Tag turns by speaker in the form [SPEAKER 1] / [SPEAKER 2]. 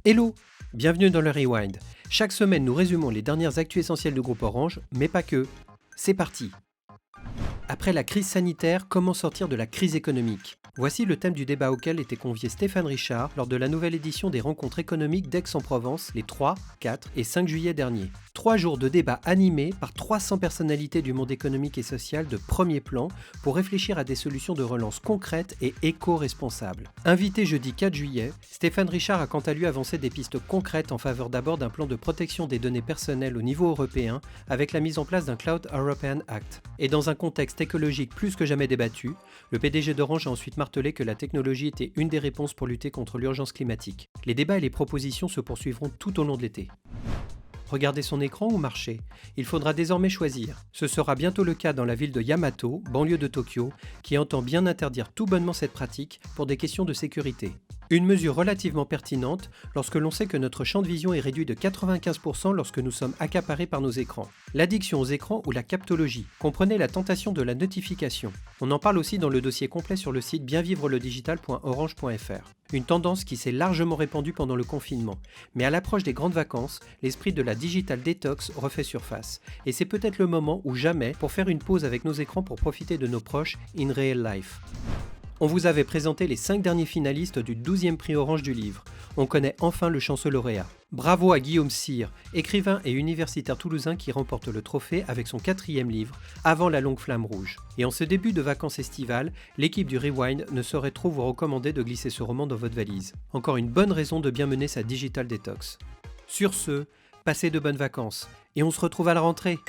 [SPEAKER 1] Hello, bienvenue dans le Rewind. Chaque semaine, nous résumons les dernières actus essentielles du groupe Orange, mais pas que. C'est parti. Après la crise sanitaire, comment sortir de la crise économique ? Voici le thème du débat auquel était convié Stéphane Richard lors de la nouvelle édition des rencontres économiques d'Aix-en-Provence les 3, 4 et 5 juillet dernier. 3 jours de débats animés par 300 personnalités du monde économique et social de premier plan pour réfléchir à des solutions de relance concrètes et éco-responsables. Invité jeudi 4 juillet, Stéphane Richard a quant à lui avancé des pistes concrètes en faveur d'abord d'un plan de protection des données personnelles au niveau européen avec la mise en place d'un Cloud European Act. Et dans un contexte écologique plus que jamais débattu, le PDG d'Orange a ensuite martelé que la technologie était une des réponses pour lutter contre l'urgence climatique. Les débats et les propositions se poursuivront tout au long de l'été. Regarder son écran ou marcher ? Il faudra désormais choisir. Ce sera bientôt le cas dans la ville de Yamato, banlieue de Tokyo, qui entend bien interdire tout bonnement cette pratique pour des questions de sécurité. Une mesure relativement pertinente lorsque l'on sait que notre champ de vision est réduit de 95% lorsque nous sommes accaparés par nos écrans. L'addiction aux écrans ou la captologie. Comprenez la tentation de la notification. On en parle aussi dans le dossier complet sur le site bienvivreledigital.orange.fr. Une tendance qui s'est largement répandue pendant le confinement. Mais à l'approche des grandes vacances, l'esprit de la digital detox refait surface. Et c'est peut-être le moment ou jamais pour faire une pause avec nos écrans pour profiter de nos proches in real life. On vous avait présenté les 5 derniers finalistes du 12e prix Orange du livre. On connaît enfin le chanceux lauréat. Bravo à Guillaume Sire, écrivain et universitaire toulousain qui remporte le trophée avec son 4e livre, Avant la longue flamme rouge. Et en ce début de vacances estivales, l'équipe du Rewind ne saurait trop vous recommander de glisser ce roman dans votre valise. Encore une bonne raison de bien mener sa digital detox. Sur ce, passez de bonnes vacances et on se retrouve à la rentrée.